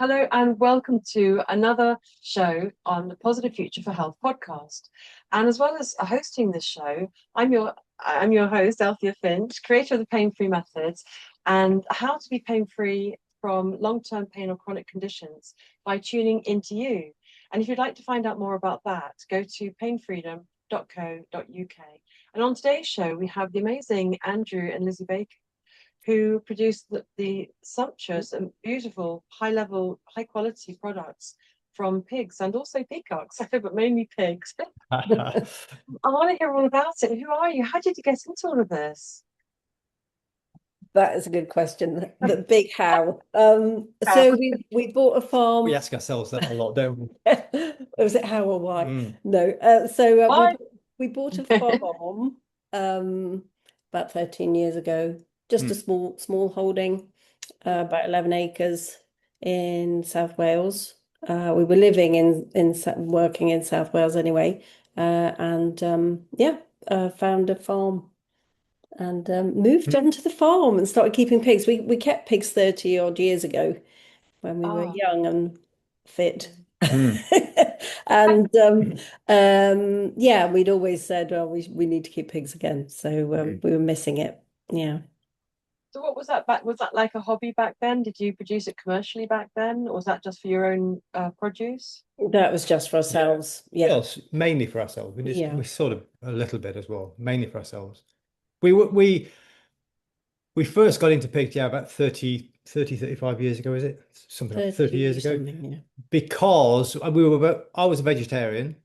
Hello and welcome to another show on the Positive Future for Health podcast. And as well as hosting this show, I'm your host, Althea Finch, creator of the Pain-Free Methods and how to be pain-free from long-term pain or chronic conditions by tuning into you. And if you'd like to find out more about that, go to painfreedom.co.uk. And on today's show, we have the amazing Andrew and Lizzie Baker, who produce the sumptuous and beautiful, high-level, high-quality products from pigs and also peacocks, but mainly pigs. I want to hear all about it. Who are you? How did you get into all of this? That is a good question. The big how. So we bought a We farm. ask ourselves that a lot, don't we? Was it how or why? Mm. No. So Why? we bought a farm about 13 years ago. Just a Mm. small holding, about 11 acres in South Wales. We were living working in South Wales anyway, and found a farm and moved Mm. onto the farm and started keeping pigs. We kept pigs 30 odd years ago when we were Oh, young and fit. Mm. And yeah, we'd always said, well, we need to keep pigs again. So we were missing it. Yeah. so what was that back? Was that like a hobby back then? Did you produce it commercially back then, or was that just for your own produce? That was just for Yeah. ourselves. Yeah. Well, mainly for ourselves. Yeah. We sort of a little bit as well, mainly for ourselves. We first got into pigs, yeah, about 35 years ago, is it? Something like 30 years 30 ago. something, yeah. Because I was a vegetarian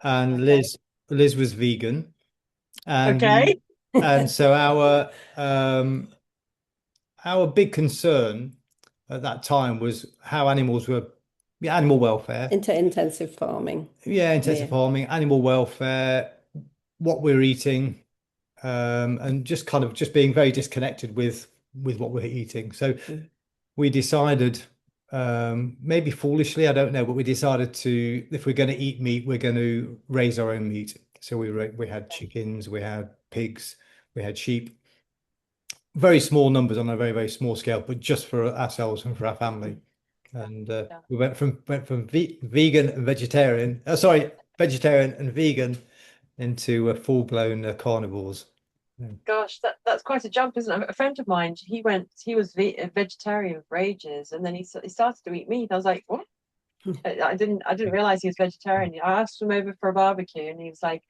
and Okay. Liz was vegan. And Okay. so our big concern at that time was how animals were, yeah, animal welfare. Into intensive farming. Yeah, Yeah. intensive farming, animal welfare, what we're eating, and just kind of just being very disconnected with what we're eating. So Mm. we decided, maybe foolishly, I don't know, but we decided to, if we're going to eat meat, we're going to raise our own meat. So we had chickens, we had pigs, we had sheep, very small numbers on a very, very small scale, but just for ourselves and for our family. And Yeah. we went from vegan and vegetarian, sorry, vegetarian and vegan into full-blown carnivores. Yeah. Gosh, that's quite a jump, isn't it? A friend of mine, he was a vegetarian for ages, and then he started to eat meat. I was like, what? I didn't realize he was vegetarian. I asked him over for a barbecue, and he was like,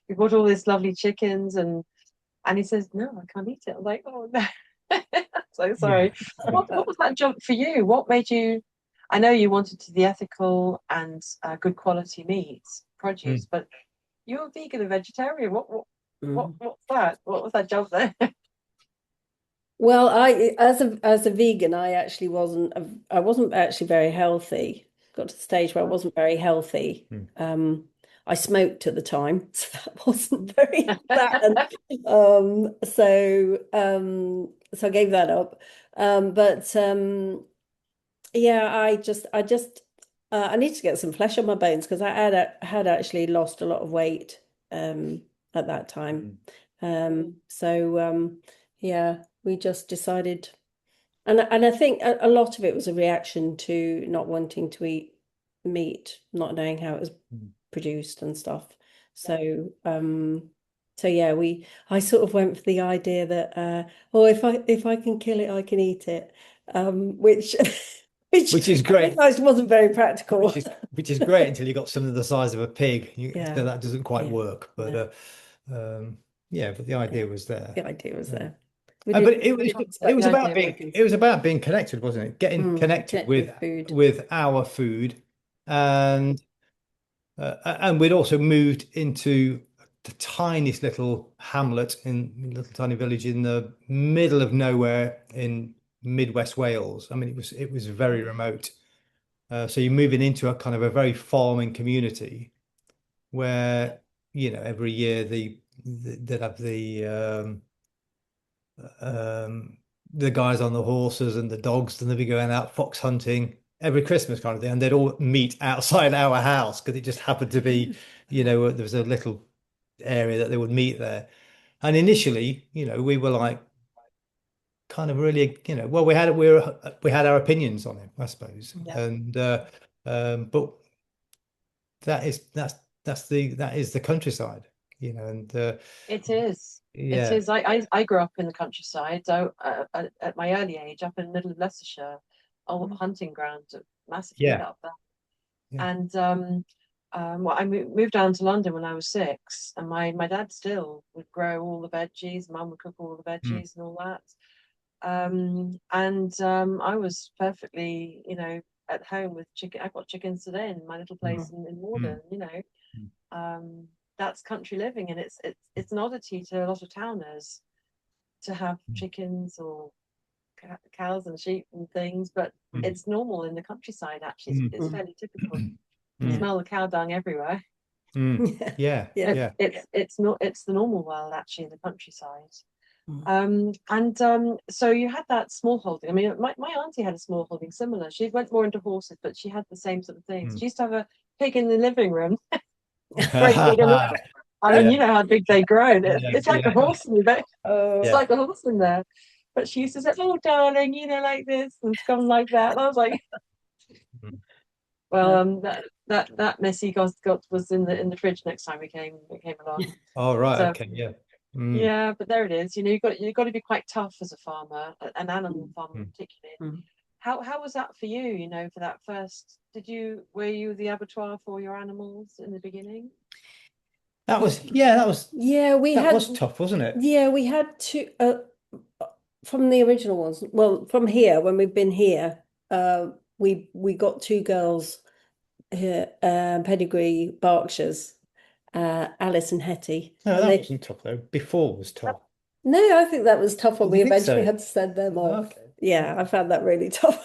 we bought all this lovely chickens, and he says, no, I can't eat it. I'm like, oh no, so Yeah. sorry. What was that jump for you? What made you? I know you wanted to the ethical and good quality meat Mm. produce, but you're a vegan and vegetarian. Mm. What's that? What was that jump there? Well, I as a vegan, I wasn't actually very healthy. Got to the stage where I wasn't very healthy. Mm. I smoked at the time, so that wasn't very bad. So I gave that up. But yeah, I need to get some flesh on my bones because had actually lost a lot of weight at that time. Mm. Yeah, we just decided, and I think a lot of it was a reaction to not wanting to eat meat, not knowing how it was Mm. produced and stuff. Yeah. So yeah, we I sort of went for the idea that oh, if I can kill it, I can eat it, which which Which is I great. realized wasn't very practical. Which is great until you got something the size of a pig. Yeah, So that doesn't quite yeah, work. But no, yeah, but the idea yeah. was there. The idea was Yeah. there. We But didn't I really it expect was the about idea being working. connected, wasn't it? Getting connected connect with food. with our food, and we'd also moved into the tiniest little hamlet in a little tiny village in the middle of nowhere in Midwest Wales. I mean, it was very remote. So you're moving into a kind of a very farming community where, every year they'd have the guys on the horses and the dogs, and they'd be going out fox hunting every Christmas kind of thing, and they'd all meet outside our house because it just happened to be, there was a little area that they would meet there. And initially, we were like kind of really, well, we had our opinions on it, I suppose, Yeah. and but that is the countryside, and It is. It yeah, is. I grew up in the countryside, so at my early age, up in the middle of Leicestershire, old hunting ground, massively yeah, up there. yeah, And well, I moved down to London when I was 6, and my dad still would grow all the veggies. Mum would cook all the mm, veggies and all that. And I was perfectly, at home with chicken. I've got chickens today in my little mm, place in mm, Morden. mm, That's country living, and it's an oddity to a lot of towners to have mm, chickens or cows and sheep and things, but mm, it's normal in the countryside. Actually, it's, mm, it's fairly typical. You mm, smell the cow dung everywhere. mm. Yeah. Yeah, Yeah. yeah. It's not it's the normal world actually in the countryside. Mm. And so you had that small holding. I mean, my auntie had a small holding similar. She went more into horses, but she had the same sort of things. Mm. She used to have a pig in the living room, great big enormous. I mean, Yeah, you know how big they grow. yeah, It's like a yeah, horse in there. It's yeah. like a horse in there. But she used to say, "Oh, darling, like this and come like that." And I was like, Mm. "Well, Uh, that messy got was in the fridge next time we came along." Oh, right, So okay, yeah. Mm, yeah, but there it is. You've got to be quite tough as a farmer, an animal mm, farmer mm. particularly. mm. How was that for you? For that first, were you the abattoir for your animals in the beginning? That was, yeah, Yeah, that was tough, wasn't it? we had two from the original ones. Well, from here when we've been here, we got two girls here, pedigree Berkshires, Alice and Hetty, No, and that they. wasn't tough though. Before was tough. No, I think that was tough when Oh, do we you think eventually so? had to send them off. Okay. Yeah, I found that really tough.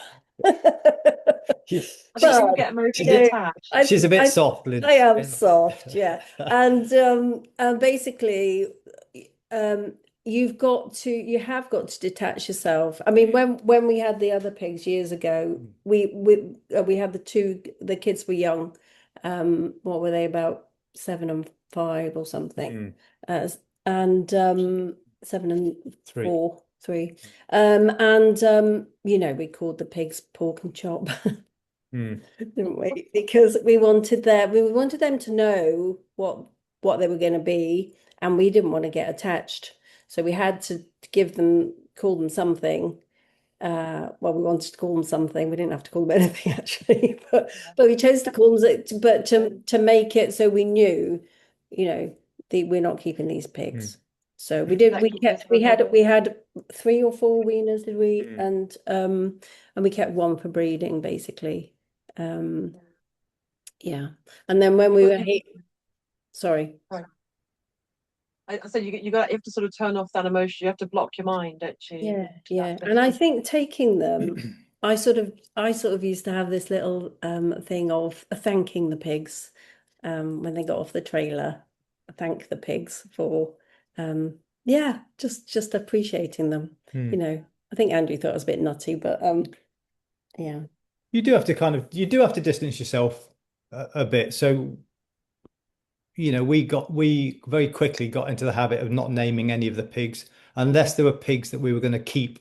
She's, I think you she's, can But get emotionally she's, no, attached. I she's a bit I soft, I Liz. am soft, yeah. And basically um you have got to detach yourself. I mean, when we had the other pigs years ago, we had the kids were young. What were they, about 7 and 5 or something? Mm, Uh, and 3. 7 and 4, 3. And we called the pigs pork and chop. Mm, Didn't we? Because we wanted them to know what they were going to be, and we didn't want to get attached. So we had to call them something. Well, we wanted to call them something. We didn't have to call them anything actually, but Yeah. we chose to call them. But to make it so we knew, we're not keeping these mm, pigs. So we did. That We keepers kept. were We had 3 or 4 weaners, did we? mm. And we kept one for breeding, basically. Um, yeah. And then when You've we got, were here, sorry. sorry. I said you have to sort of turn off that emotion. You have to block your mind, don't you? Yeah, To that yeah. bit. And I think taking them, I sort of used to have this little thing of thanking the pigs when they got off the trailer. Thank the pigs for yeah, just appreciating them. Mm. I think Andrew thought it was a bit nutty, but yeah. You do have to distance yourself a bit. So, we very quickly got into the habit of not naming any of the pigs unless there were pigs that we were going to keep.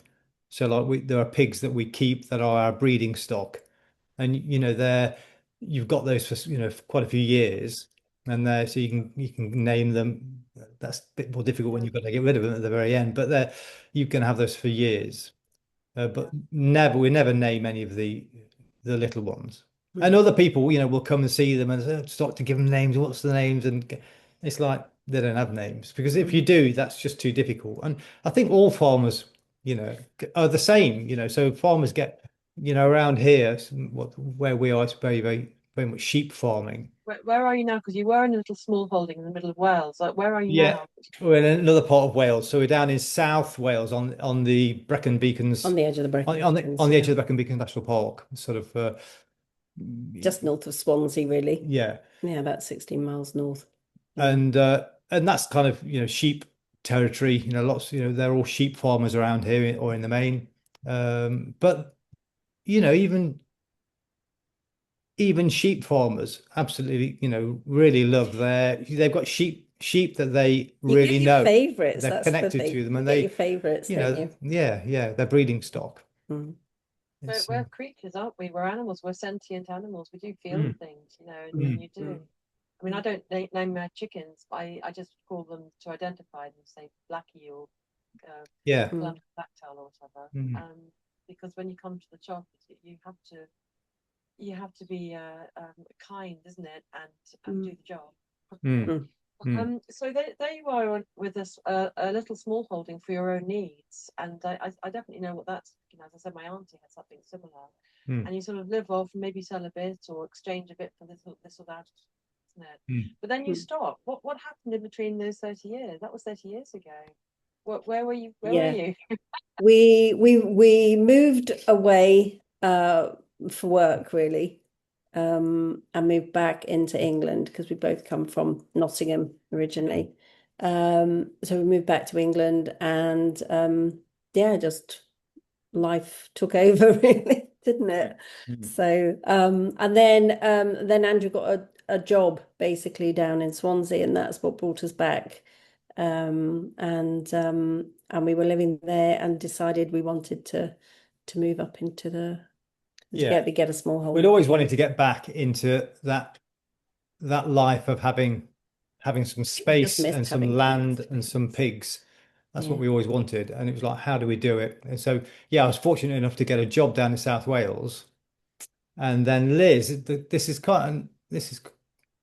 So like there are pigs that we keep that are our breeding stock. And you've got those for for quite a few years, and there so you can name them. That's a bit more difficult when you've got to get rid of them at the very end, but there you can have those for years. But we never name any of the little ones. And Mm. other people, will come and see them and start to give them names. What's the names? And it's like they don't have names, because if you Mm. do, that's just too difficult. And I think all farmers, are the same. So farmers get, around here, where we are, it's very, very, very much sheep farming. Where are you now? Because you were in a little small holding in the middle of Wales. Like, where are you Yeah, now? we're in another part of Wales. So we're down in South Wales on the Brecon On Beacons, the edge of the on, Brecon on the Beacons, on the edge yeah. of the Brecon Beacons National Park, sort of. Just north of Swansea, really. Yeah, Yeah, about 16 miles north. Yeah. and that's kind of sheep territory. Lots. They're all sheep farmers around here, or in the main. But even sheep farmers absolutely really love they've got sheep that they You really get your know. favorites, They're that's the connected thing. to them, You and get your they, favorites, don't you? yeah, their breeding stock. Mm. It's, We're creatures, aren't we? We're animals. We're sentient animals. We do feel mm, things, you know, and mm. you do. I mean, I don't name my chickens, but I just call them to identify them, say Blackie or Yeah. Black Blacktail or whatever. Mm. Because when you come to the job, you have to be kind, isn't it, and do the job. Mm. Mm. So there you are with a little small holding for your own needs, and I definitely know what that's. You know, as I said, my auntie had something similar, Mm. and you sort of live off, maybe sell a bit or exchange a bit for this or that, isn't it? Mm. But then you stop. What happened in between those 30 years? That was 30 years ago. Where were you? Where were you? We moved away for work really, and moved back into England because we both come from Nottingham originally. So we moved back to England, and yeah, just life took over really, didn't it? Mm. So and then Andrew got a job basically down in Swansea, and that's what brought us back. And we were living there and decided we wanted to move up into get a small home. We'd always wanted to get back into that life of having some space and some land and some pigs. That's what we always wanted. And it was like, how do we do it? And so, yeah, I was fortunate enough to get a job down in South Wales. And then Liz, this is quite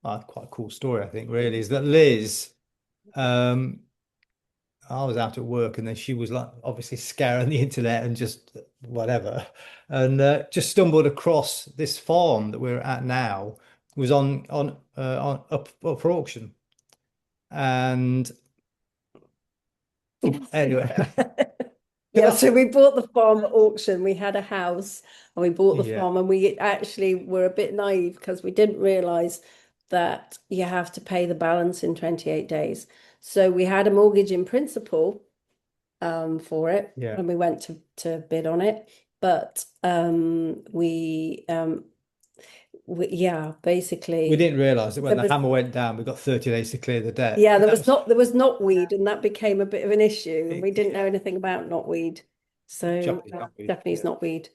a cool story, I think, really, is that Liz, I was out at work, and then she was like obviously scouring the internet and just whatever, and just stumbled across this farm that we're at now. Was on up for auction, and anyway, Yeah, so we bought the farm at auction. We had a house and we bought the Yeah. farm, and we actually were a bit naive because we didn't realize that you have to pay the balance in 28 days. So we had a mortgage in principle for it, Yeah. and we went to bid on it. But basically We didn't realize that when there the was hammer went down, we got 30 days to clear the debt. yeah, But there was knotweed, and that became a bit of an issue. And we didn't know anything about knotweed. So Japanese knotweed.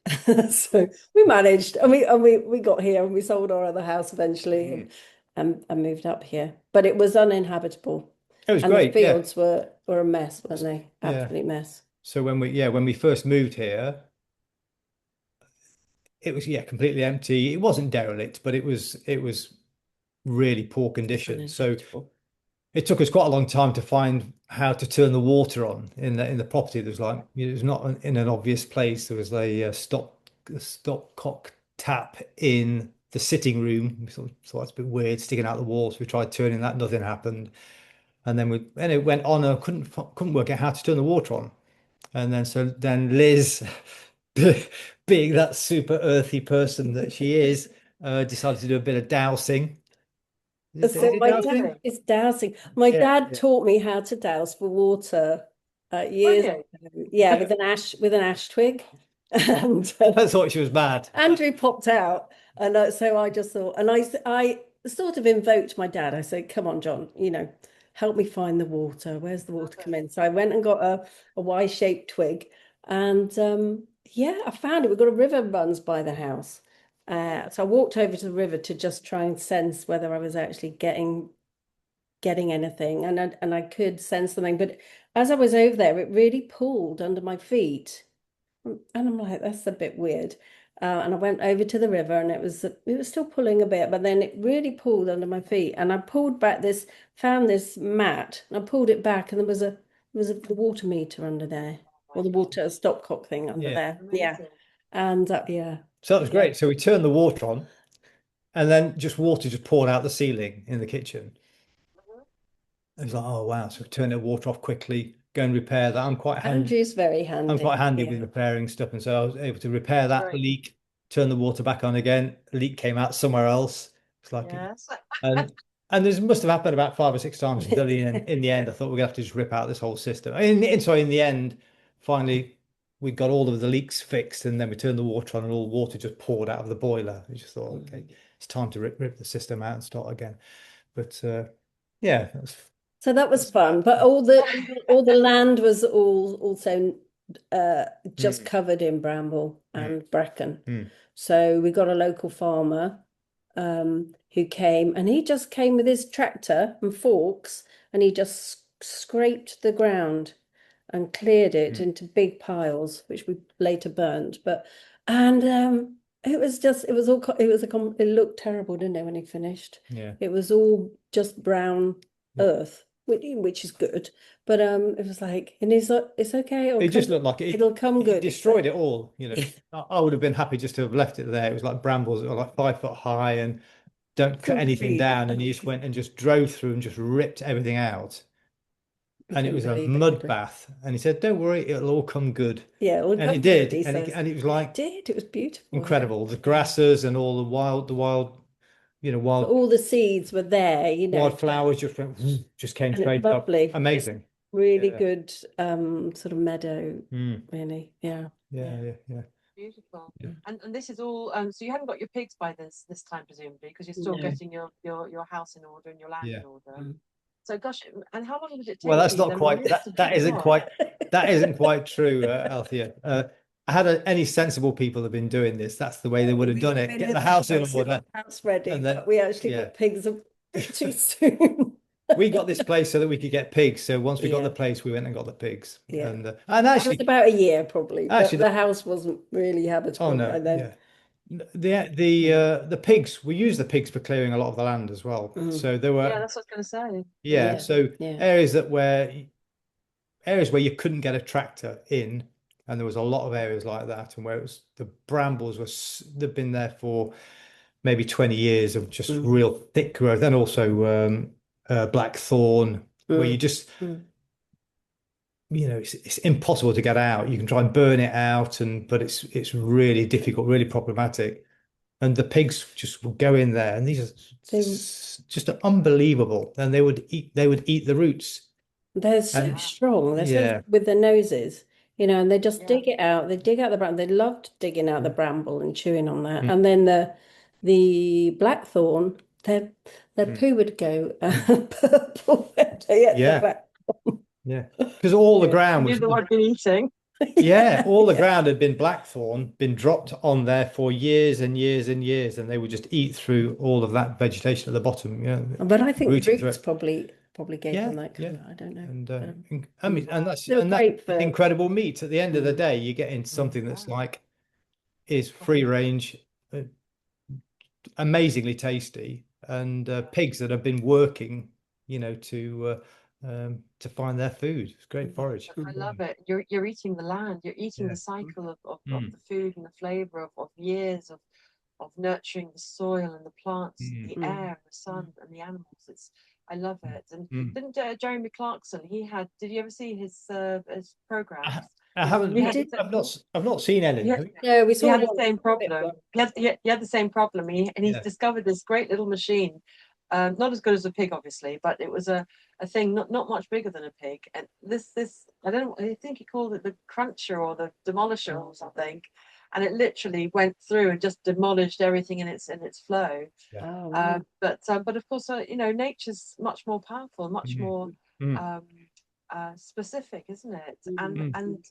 So we managed, and we got here, and we sold our other house eventually, and moved up here. But it was uninhabitable. It was And great. the fields were a mess, weren't they? Yeah. Absolute mess. So when we first moved here, it was completely empty. It wasn't derelict, but it was really poor condition. So it took us quite a long time to find how to turn the water on in the property. There was like, it was not in an obvious place. There was a stopcock tap in the sitting room. We thought that's a bit weird, sticking out the wall. So we tried turning that, nothing happened. And then it went on, and I couldn't work out how to turn the water on. And then Liz, being that super earthy person that she is, decided to do a bit of dousing. So my dad is dousing. My dad taught me how to douse for water years ago. Yeah, with an ash twig. And I thought she was mad. Andrew popped out, and so I just thought, and I sort of invoked my dad. I said, "Come on, John, help me find the water. Where's the water come in?" So I went and got a Y-shaped twig, and yeah, I found it. We've got a river runs by the house. So I walked over to the river to just try and sense whether I was actually getting anything, and I could sense something. But as I was over there, it really pulled under my feet, and I'm like, that's a bit weird. And I went over to the river, and it was still pulling a bit, but then it really pulled under my feet, and I pulled back found this mat, and I pulled it back, and there was a the water meter under there, or the water stopcock thing under there. Yeah, and yeah. So that was great. So we turned the water on, and then water just poured out the ceiling in the kitchen. It was like, oh wow! So we turned the water off quickly, go and repair that. I'm quite handy. Andrew's very handy. I'm quite handy with repairing stuff, and so I was able to repair that leak, turn the water back on again. A leak came out somewhere else. It's like, and this must have happened about 5 or 6 times until in the end, I thought we're gonna have to just rip out this whole system. In the end, finally, we got all of the leaks fixed, and then we turned the water on, and all the water just poured out of the boiler. We just thought, okay, it's time to rip the system out and start again. But yeah, So that was fun, but all the land was also just covered in bramble and bracken. So we got a local farmer who came, and he just came with his tractor and forks, and he just scraped the ground and cleared it into big piles, which we later burnt. It was just, it was all, it looked terrible, didn't it, when he finished? Yeah. It was all just brown earth, which is good. But it was like, and he's like, it's okay. It just looked like it'll come good. It destroyed it all, you know. I would have been happy just to have left it there. It was like brambles that were like 5 foot high and don't cut anything down. And he just went and just drove through and just ripped everything out. And it was a mud bath. And he said, "Don't worry, it'll all come good." Yeah, and it did. And it was like, it was beautiful. Incredible. The grasses and all the wild, all the seeds were there, wild flowers just came straight up. Amazing. Really good sort of meadow, really. Yeah. Beautiful. And this is all so you haven't got your pigs by this time, presumably, because you're still getting your house in order and your land in order. So gosh, and how long did it take? Well, that's not quite that isn't quite true, Althea. I had any sensible people have been doing this. That's the way they would have done it. Get the house in order. House ready. And then, we actually got pigs too soon. We got this place so that we could get pigs. So once we got the place, we went and got the pigs. Yeah. And actually, it was about a year probably. Actually, the house wasn't really habitable. Oh no. By then. The pigs, we use the pigs for clearing a lot of the land as well. So there were that's what I was going to say. So areas where you couldn't get a tractor in, and there was a lot of areas like that, and where it was the brambles they've been there for maybe 20 years of just real thick growth, and also blackthorn, where you just it's impossible to get out. You can try and burn it out, but it's really difficult, really problematic. And the pigs just would go in there, and these are just unbelievable. And they would eat the roots. They're so strong. They're so with their noses, and they just dig it out. They dig out the bramble. They loved digging out the bramble and chewing on that. And then the blackthorn, their poo would go purple. Because all the ground was what I'd been eating. All the ground had been blackthorn, been dropped on there for years and years and years, and they would just eat through all of that vegetation at the bottom. But I think roots probably gave them that colour. I don't know. And that's incredible meat. At the end of the day, you get into something that's is free range, amazingly tasty, and pigs that have been working, to find their food. It's great forage. I love it. You're eating the land. You're eating the cycle of the food and the flavour of years of nurturing the soil and the plants, the air, the sun, and the animals. I love it. And didn't Jeremy Clarkson? Did you ever see his programs? I haven't. I've not seen any. No, we saw. He had the same problem. He had the same problem. He's discovered this great little machine. Not as good as a pig, obviously, but it was a thing not much bigger than a pig. And this I don't know, I think he called it the cruncher or the demolisher or something. And it literally went through and just demolished everything in its flow. But of course, nature's much more powerful, much more specific, isn't it? And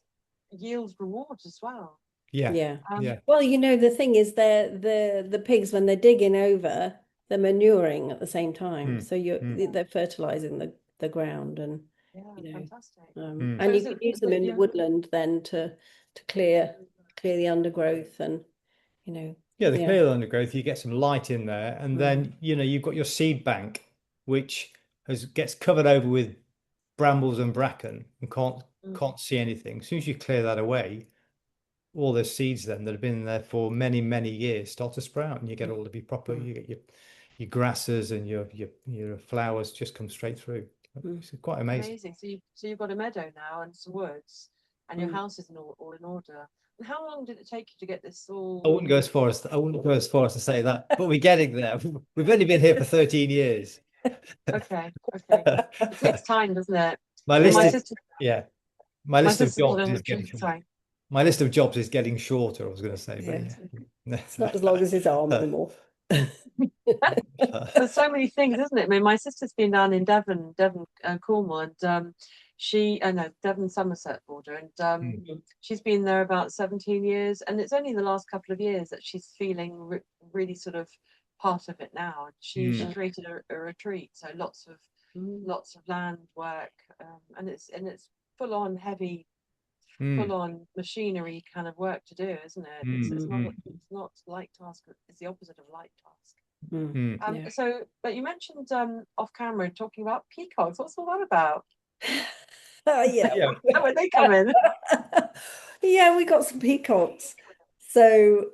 yields rewards as well. Well, the thing is, the pigs, when they're digging over, they're manuring at the same time, so they're fertilizing the ground, and fantastic. And you can use them in the woodland then to clear the undergrowth, and the clear undergrowth. You get some light in there, and then you've got your seed bank, which gets covered over with brambles and bracken and can't see anything. As soon as you clear that away, all those seeds then that have been there for many, many years start to sprout, and you get all to be proper. You get your grasses and your flowers just come straight through. It's quite amazing. So you've got a meadow now and some woods, and your house is all in order. And how long did it take you to get this all? I wouldn't go as far as to say that, but we're getting there. We've only been here for 13 years. Okay. It takes time, doesn't it? My list of jobs is getting shorter, I was going to say. It's not as long as his arm anymore. There's so many things, isn't it? I mean, my sister's been down in Devon, Cornwall, and she, no, Devon, Somerset border, and she's been there about 17 years, and it's only the last couple of years that she's feeling really sort of part of it now. She created a retreat, so lots of land work, and it's full on heavy, full on machinery kind of work to do, isn't it? It's not light task. It's the opposite of light task. So, but you mentioned off camera talking about peacocks. What's all that about? Yeah. Where they come in? Yeah, we got some peacocks. So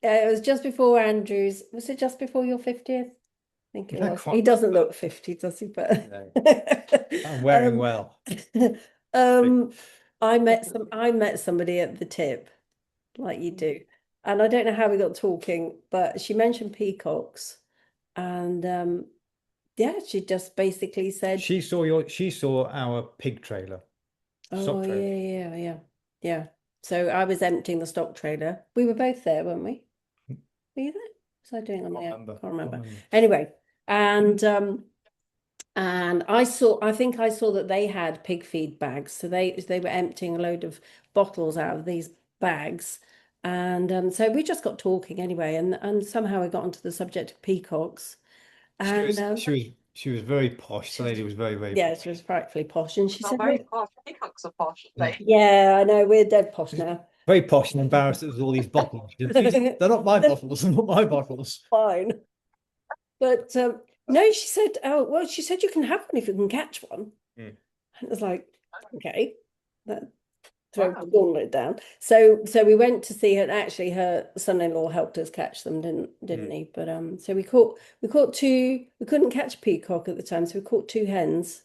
it was just before Andrew's. Was it just before your 50th? I think it was. He doesn't look 50, does he? But no. I'm wearing well. I met somebody at the tip, like you do. And I don't know how we got talking, but she mentioned peacocks, and yeah, she just basically said she saw our pig trailer. Oh yeah. So I was emptying the stock trailer. We were both there, weren't we? Were you there? Was I doing on my own? Can't remember. Anyway, and I think I saw that they had pig feed bags, so they were emptying a load of bottles out of these bags. And so we just got talking anyway, and somehow we got onto the subject of peacocks. And she was very posh. The lady was very, very yeah, posh. she was frightfully posh, and she said, very posh. Peacocks are posh. Yeah, I know, we're dead posh now. Very posh and embarrassed that there's all these bottles. They're not my bottles. They're not my bottles. Fine, but no, she said, oh well, she said you can have one if you can catch one. And it was like, okay, that throw the gauntlet down. So we went to see her, and actually her son-in-law helped us catch them, didn't he? But so we caught two. We couldn't catch a peacock at the time, so we caught two hens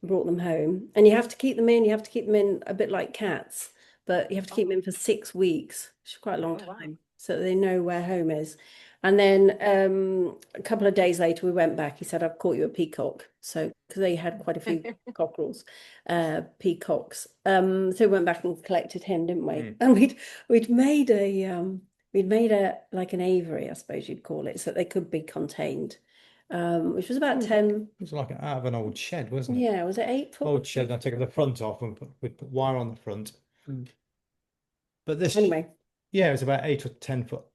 and brought them home. And you have to keep them in a bit like cats, but you have to keep them in for 6 weeks, which is quite a long time, so they know where home is. And then a couple of days later, we went back. He said, "I've caught you a peacock." So because they had quite a few peacocks. So we went back and collected him, didn't we? And we'd made a like an aviary, I suppose you'd call it, so that they could be contained, which was about 10. It was like out of an old shed, wasn't it? Yeah, was it 8 foot? Old shed. I took the front off and we'd put wire on the front. But this anyway, yeah, it was about 8 or 10 foot.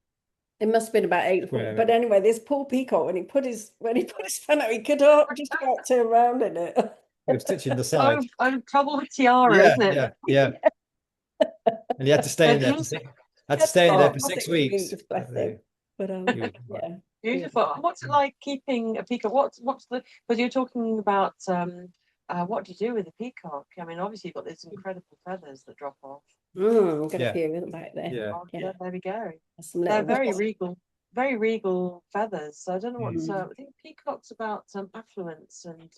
It must have been about 8 foot. But anyway, this poor peacock, when he put his fan out, he could just about turn around in it. It was touching the side. Trouble with tiara, isn't it? Yeah. And he had to stay in there. For 6 weeks. Bless him. But yeah. Beautiful. What's it like keeping a peacock? What's the? Because you're talking about what do you do with a peacock? I mean, obviously you've got these incredible feathers that drop off. Got a few back there. Yeah, there we go. They're very regal feathers. So I don't know what's. I think peacock's about affluence and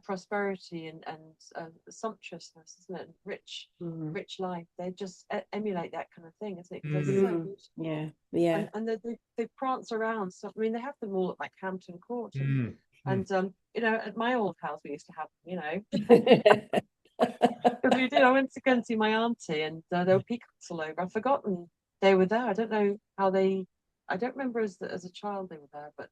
prosperity and sumptuousness, isn't it? And rich life. They just emulate that kind of thing, isn't it? They're so yeah. And they prance around. So I mean, they have them all at like Hampton Court, and at my old house we used to have, Because we did. I went to go and see my auntie, and there were peacocks all over. I've forgotten they were there. I don't know how they. I don't remember as a child they were there, but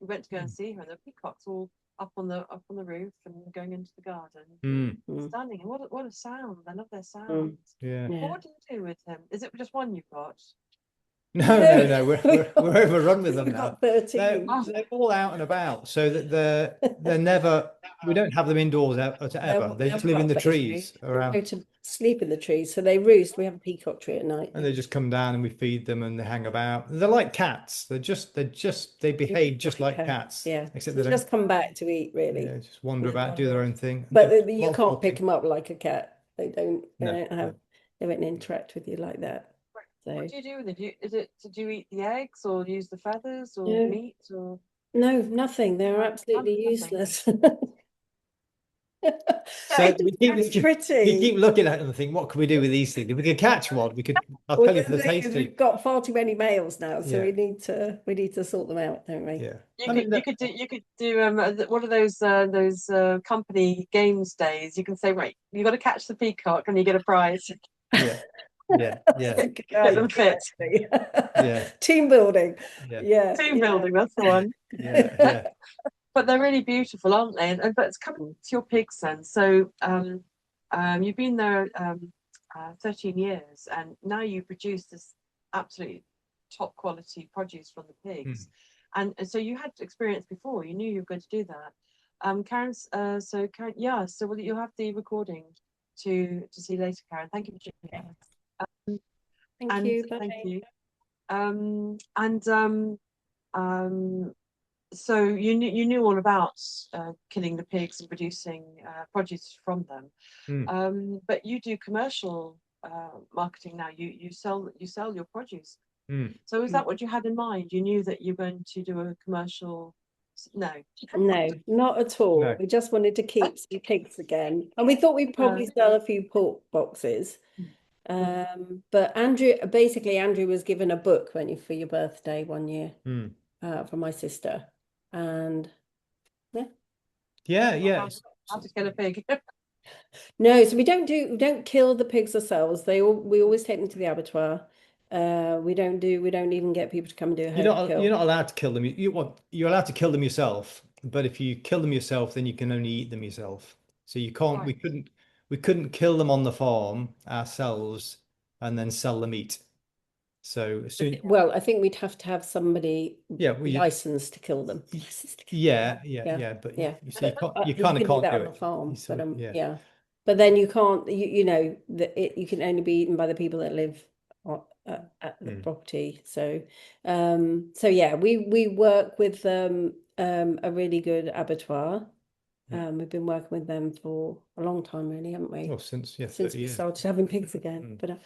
we went to go and see her, and the peacocks all up on the roof and going into the garden, stunning. And what a sound! I love their sound. Well, what do you do with them? Is it just one you've got? No. We're overrun with them now. They're all out and about, so that they're never. We don't have them indoors ever. They just live in the trees around. They go to sleep in the trees, so they roost. We have a peacock tree at night, and they just come down and we feed them, and they hang about. They're like cats. They behave just like cats. Yeah, except they they just come back to eat, really. Yeah, just wander about, do their own thing. But you can't pick them up like a cat. They don't. They won't interact with you like that. So. What do you do with it? Do you eat the eggs or use the feathers or meat or? No, nothing. They're absolutely useless. So we keep looking at them and think, what can we do with these things? If we could catch one, we could. I'll tell you for the tasting. We've got far too many males now, so we need to sort them out, don't we? Yeah. You could do what are those company games days? You can say, right, you got to catch the peacock and you get a prize. Yeah. Yeah, yeah, Get them fit. yeah, Team building. yeah, Yeah. Team building, that's the one. yeah, yeah. But they're really beautiful, aren't they? And but it's coming to your pigs then. So you've been there 13 years, and now you produce this absolutely top quality produce from the pigs. And so you had experience before. You knew you were going to do that. Karen's so Karen, yeah. So you'll have the recording to see later, Karen. Thank you for joining us. Thank you. Thank Bye. you. So you knew all about killing the pigs and producing produce from them. But you do commercial marketing now. You sell your produce. So is that what you had in mind? You knew that you're going to do a commercial? No. No, not at all. No. We just wanted to keep some pigs again. And we thought we'd probably sell a few pork boxes. But Andrew was given a book for your birthday one year from my sister. And Yeah. How to kill a pig. no, so we don't kill the pigs ourselves. We always take them to the abattoir. We don't even get people to come and do a home kill. You're not allowed to kill them. You're allowed to kill them yourself, but if you kill them yourself, then you can only eat them yourself. So you can't. Right. We couldn't kill them on the farm ourselves and then sell the meat. So as soon, Well, I think we'd have to have somebody licensed to kill them. yeah. But so you kind of can't that do on the it. farm. Sort of, Yeah. But then you can't. You can only be eaten by the people that live at the property. So yeah, we work with a really good abattoir. We've been working with them for a long time, really, haven't we? Well, since we started having pigs again. But no,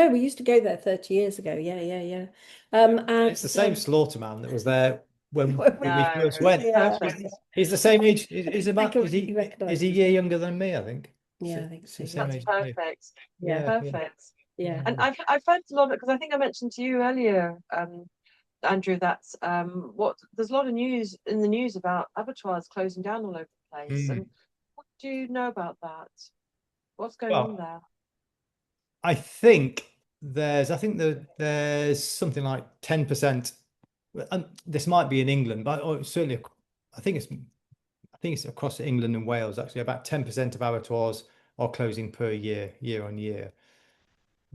we used to go there 30 years ago. Yeah. And it's the same slaughterman that was there when we first went. Perfect. He's the same age. Is he a year younger than me? I think. Yeah, I think so. That's perfect. Yeah, perfect. Yeah. And I've heard a lot of it because I think I mentioned to you earlier, Andrew, that there's a lot of news in the news about abattoirs closing down all over the place. And what do you know about that? What's going on there? I think there's something like 10%. And this might be in England, but certainly I think it's across England and Wales actually. About 10% of abattoirs are closing per year on year.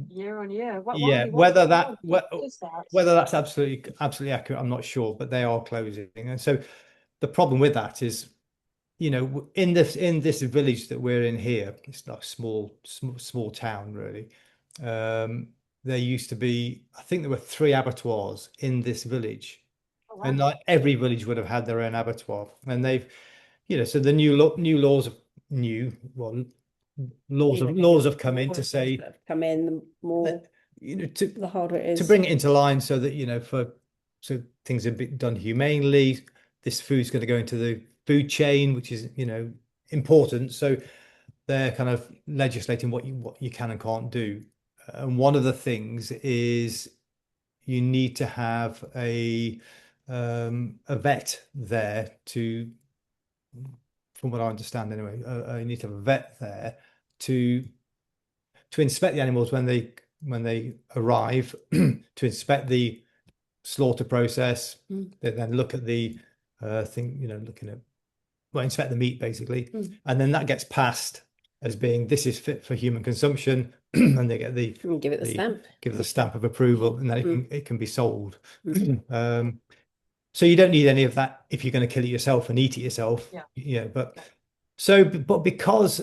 Year on year. Yeah, whether that's absolutely accurate, I'm not sure, but they are closing. And so the problem with that is, in this village that we're in here, it's like small town really. There used to be, I think there were 3 abattoirs in this village. Oh, wow. And like every village would have had their own abattoir. And they've, so the new laws have come in to say, the more the harder it is to bring it into line so that so things are done humanely. This food's going to go into the food chain, which is important. So they're kind of legislating what you can and can't do. And one of the things is you need to have a vet there from what I understand anyway. You need to have a vet there to inspect the animals when they arrive, to inspect the slaughter process. They then look at the inspect the meat basically, and then that gets passed as being this is fit for human consumption, and they get give it the stamp of approval, and then it can be sold. So you don't need any of that if you're going to kill it yourself and eat it yourself. But because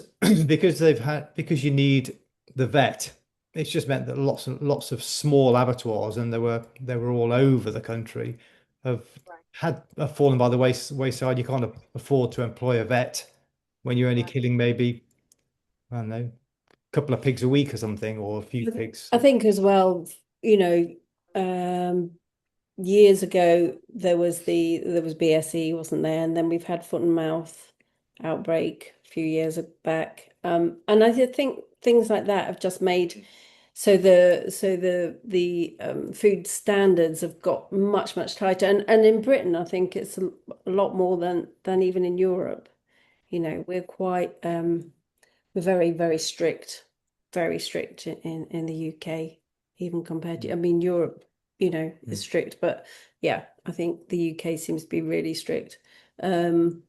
you need the vet, it's just meant that lots and lots of small abattoirs, and they were all over the country, have fallen by the wayside. You can't afford to employ a vet when you're only killing maybe, I don't know, a couple of pigs a week or something, or a few pigs. I think as well, years ago there was BSE, wasn't there? And then we've had foot and mouth outbreak a few years back. And I think things like that have just made so the food standards have got much tighter. And in Britain, I think it's a lot more than even in Europe. We're quite we're very, very strict very strict in the UK, even compared to, I mean, Europe, is strict, but yeah, I think the UK seems to be really strict. And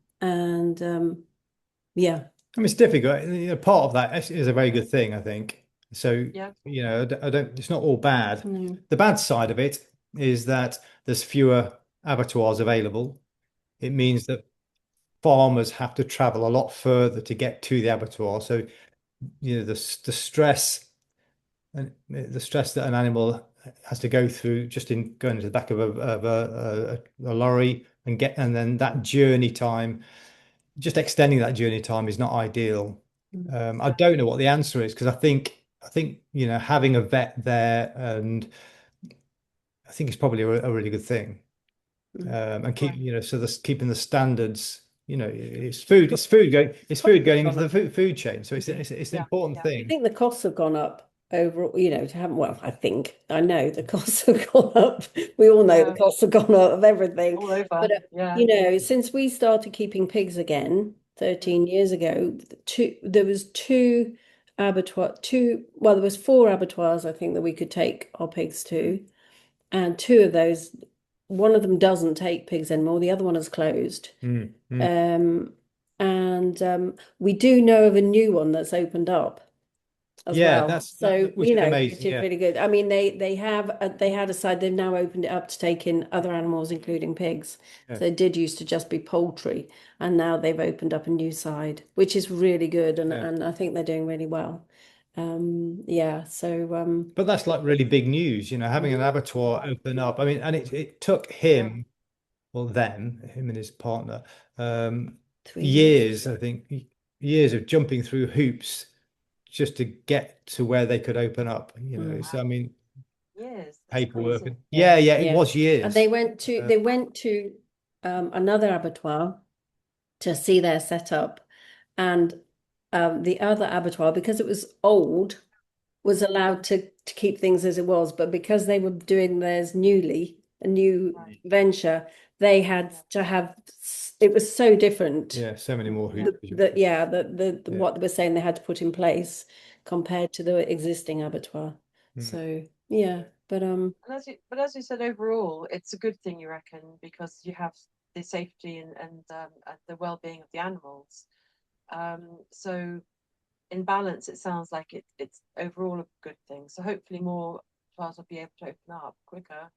yeah. I mean, it's difficult. Part of that is a very good thing, I think. So, Yeah. I don't, it's not all bad. Mm. The bad side of it is that there's fewer abattoirs available. It means that farmers have to travel a lot further to get to the abattoir. So, the stress and the stress that an animal has to go through just in going to the back of a lorry and then that journey time, just extending that journey time is not ideal. I don't know what the answer is because I think having a vet there, and I think it's probably a really good thing. And keep Right. so that's keeping the standards. It's food going into the food chain. So it's an Yeah. important Yeah. I thing. think the costs have gone up overall, to have, well, I know the costs have gone up. We all know the Yeah. costs have gone up of everything. All over. But, Yeah. since we started keeping pigs again 13 years ago, there was there was four abattoirs, I think, that we could take our pigs to. And two of those, one of them doesn't take pigs anymore. The other one has closed. Mm, mm. And we do know of a new one that's opened up as Yeah, well. So, which is amazing. which is Yeah, really good. I mean, they had a side, they've now opened it up to take in other animals, including pigs. yeah. So it did used to just be poultry, and now they've opened up a new side, which is really good, and Yeah. and I think they're doing really well. Yeah, so But that's like really big news, having an abattoir open up. I mean, and it took him, well, him and his partner, 3 years. years, I think, years of jumping through hoops just to get to where they could open up. So I mean, Years. That's paperwork. crazy. Yeah, Yeah, yeah, it yeah. was And years. they went to another abattoir to see their setup, and the other abattoir, because it was old, was allowed to keep things as it was, but because they were doing theirs newly, a new Right. venture, they had to have. It was so different. Yeah, so many more Yeah. hoops. The Yeah. what they were saying they had to put in place compared to the existing abattoir. Mm. So yeah, but But as you said, overall, it's a good thing, you reckon, because you have the safety and the well-being of the animals. So in balance, it sounds like it's overall a good thing. So hopefully more trials will be able to open up quicker.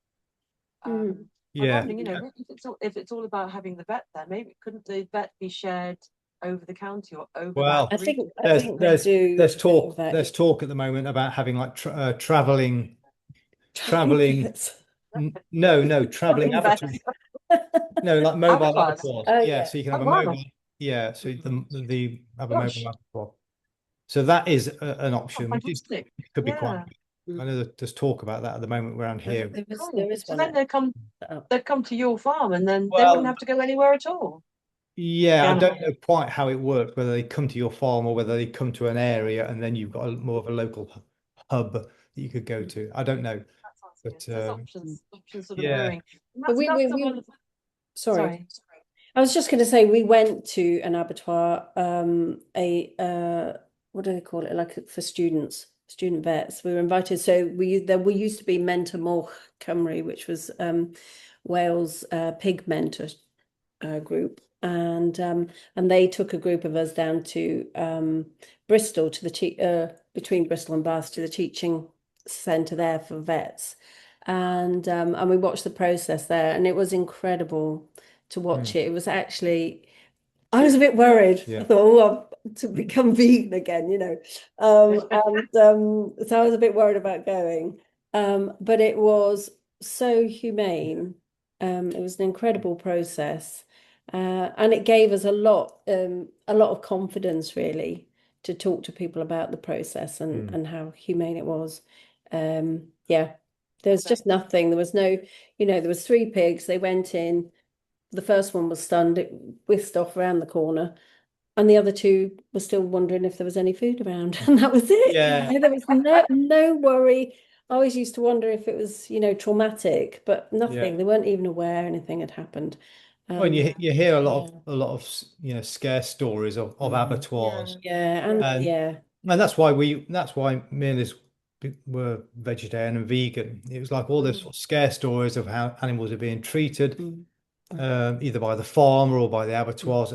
mm, I'm Yeah. wondering, if it's all about having the vet there, maybe couldn't the vet be shared over the county or over that Well, region? I there's think they there's do there's a bit of talk that. there's talk at the moment about having like traveling. No, traveling Traveling vets. abattoirs. No, like mobile Abattoirs. abattoirs. Oh Yeah, yeah. so you can Oh have a wow. mobile. Yeah, so the have a mobile Gosh. abattoir. So that is an Oh, option, which fantastic. could be quite Yeah. good. I know that there's talk about that at the moment around here. Cool. There is So one then set up. they'd come to your farm and then they wouldn't Well, have to go anywhere at all. yeah, The I don't animals. know quite how it works, whether they come to your farm or whether they come to an area and then you've got more of a local hub that you could go to. I don't know, That sounds good. but There's options sort of yeah, brewing. And But that's the one. sorry. Sorry. I was just going to say we went to an abattoir, what do they call it? Like for students, student vets. We were invited. So we used to be Mentor Moch Cymru, which was Wales pig mentor group, and they took a group of us down to Bristol to between Bristol and Bath to the teaching centre there for vets, and we watched the process there, and it was incredible to watch it. It was actually, I was a bit worried. Yeah. I thought, oh, to become vegan again, and so I was a bit worried about going. But it was so humane. It was an incredible process, and it gave us a lot of confidence, really, to talk to people about the process and how humane it was. Yeah, there's just nothing. There was no, there was three pigs. They went in. The first one was stunned. It whisked off around the corner. And the other two were still wondering if there was any food around. And that was it. Yeah. There was no worry. I always used to wonder if it was, traumatic, but nothing. Yeah. They weren't even aware anything had happened. Well, and you hear a lot Yeah. of scare stories of Yeah. abattoirs, Yeah, and and yeah. And that's why me and Liz were vegetarian and vegan. It was like all those sort of scare stories of how animals are being treated, either by the farmer or by the abattoirs.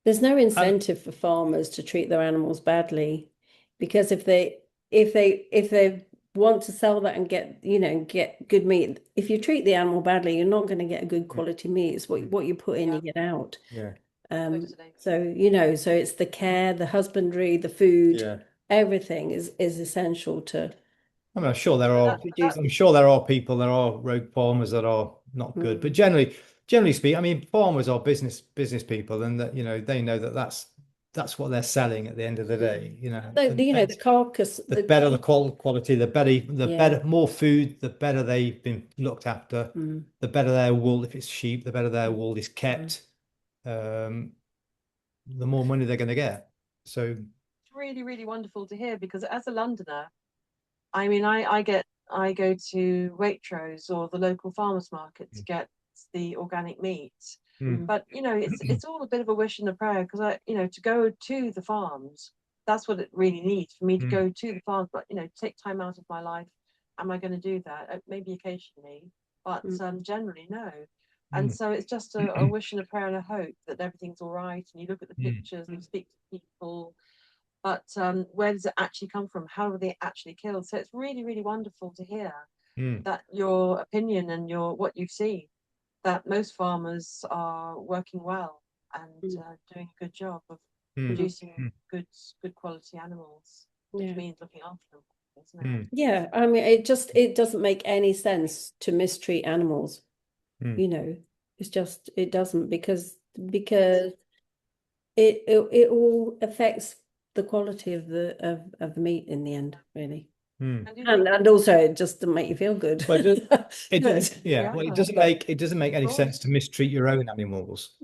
There's no And incentive for farmers to treat their animals badly, because if they want to sell that and get good meat, if you treat the animal badly, you're not going to get a good quality meat. It's what you put in, you get out. yeah, Totally. So it's the care, the husbandry, the food, yeah. everything is essential to I mean, produce. I'm sure there are people, there are rogue farmers that are not good, but generally speaking, I mean, farmers are business people, and that they know that that's what they're selling at the end of the day, So, and the carcass, the better the quality, the yeah. better, more food, the better they've been looked after, the better their wool, if it's sheep, the better their wool is kept, the more money they're going to get. So, It's really, really wonderful to hear, because as a Londoner, I mean, I go to Waitrose or the local farmers market to get the organic meat. But it's all a bit of a wish and a prayer, because to go to the farms, that's what it really needs for me to go to the farms. But take time out of my life. Am I going to do that? Maybe occasionally, but generally no. And so it's just a wish and a prayer and a hope that everything's all right. And you look at the pictures and you speak to people, but where does it actually come from? How are they actually killed? So it's really, really wonderful to hear that your opinion and what you've seen, that most farmers are working well and doing a good job of producing good quality animals, which means looking after them, isn't it? Yeah, I mean, it doesn't make any sense to mistreat animals. It's just it doesn't, because it all affects the quality of the meat in the end, really. And also it just doesn't make you feel good. Well, Yeah. well, it doesn't make any sense to mistreat your own animals.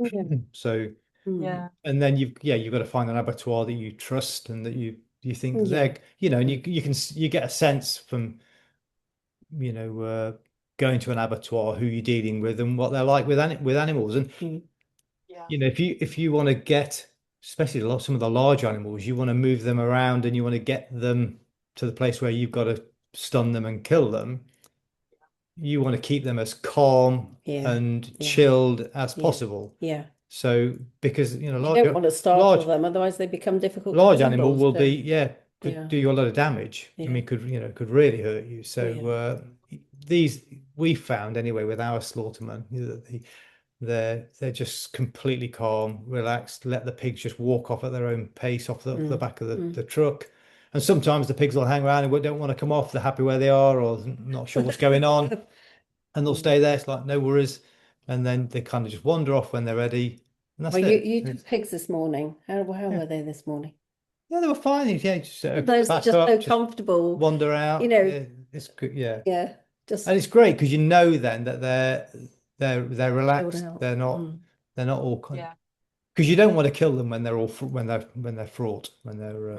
So, and then you've got to find an abattoir that you trust and that you think they're, and you get a sense from, going to an abattoir, who you're dealing with and what they're like with animals. And if you want to get, especially some of the large animals, you want to move them around and you want to get them to the place where you've got to stun them and kill them. You want to keep them as calm and chilled as possible. Yeah. So because you don't want to startle them, otherwise they become difficult to large animal handle, will could do you a lot of damage. I mean, could really hurt you. So these we found anyway with our slaughtermen, they're just completely calm, relaxed, let the pigs just walk off at their own pace off the back of the truck. And sometimes the pigs will hang around and don't want to come off. They're happy where they are, or not sure what's going on, and they'll stay there. It's like no worries, and then they kind of just wander off when they're ready, and that's it. You took pigs this morning. How were they this morning? Yeah, they were fine. Yeah, just those are just so comfortable. Wander out. It's good. Yeah, and it's great because then that they're relaxed. They're not all because you don't want to kill them when they're all when they're fraught, when they're.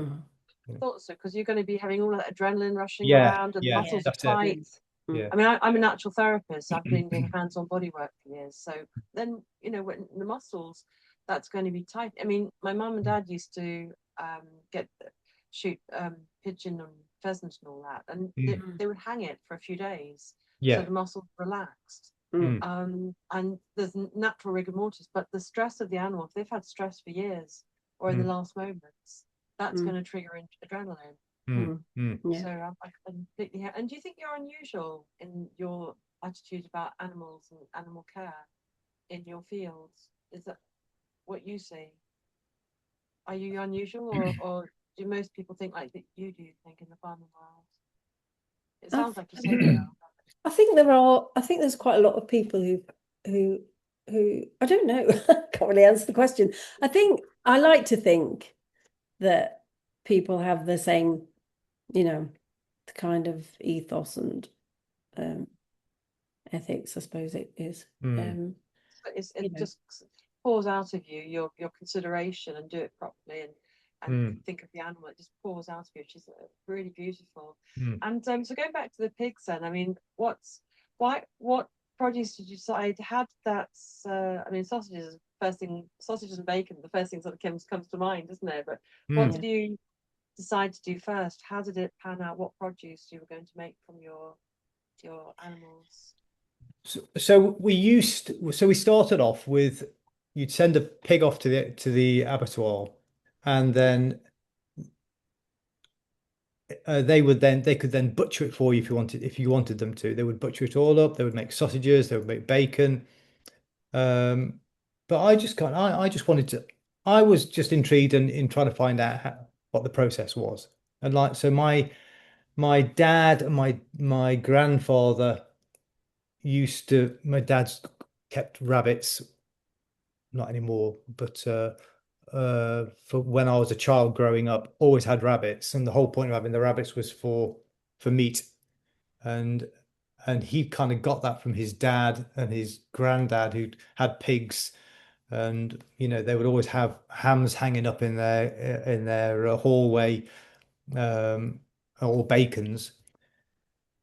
I thought so, because you're going to be having all that adrenaline rushing around and the muscles are tight. I mean, I'm a natural therapist. I've been doing hands-on body work for years. So then, when the muscles, that's going to be tight. I mean, my mum and dad used to shoot pigeon and pheasant and all that, and they would hang it for a few days, so the muscles relaxed. And there's natural rigor mortis, but the stress of the animal, if they've had stress for years or in the last moments, that's going to trigger adrenaline. So I completely hear. And do you think you're unusual in your attitude about animals and animal care in your fields? Is that what you see? Are you unusual, or do most people think like that you do think in the farming world? It sounds like you say they are. I think there's quite a lot of people who I don't know. Can't really answer the question. I like to think that people have the same, the kind of ethos and ethics, I suppose it is. It just pours out of you your consideration and do it properly and think of the animal. It just pours out of you, which is really beautiful. And so going back to the pigs then, I mean, what produce did you decide? How did that? I mean, sausages first thing, sausages and bacon, the first thing sort of comes to mind, isn't it? But Mm. what did you decide to do first? How did it pan out? What produce you were going to make from your animals? So we started off with, you'd send a pig off to the abattoir, and then they could then butcher it for you if you wanted them to. They would butcher it all up. They would make sausages. They would make bacon. But I just wanted to. I was just intrigued in trying to find out what the process was. And like, so my dad and my grandfather my dad's kept rabbits, not anymore, but for when I was a child growing up, always had rabbits, and the whole point of having the rabbits was for meat, and he kind of got that from his dad and his granddad who had pigs, and they would always have hams hanging up in their hallway, or bacons.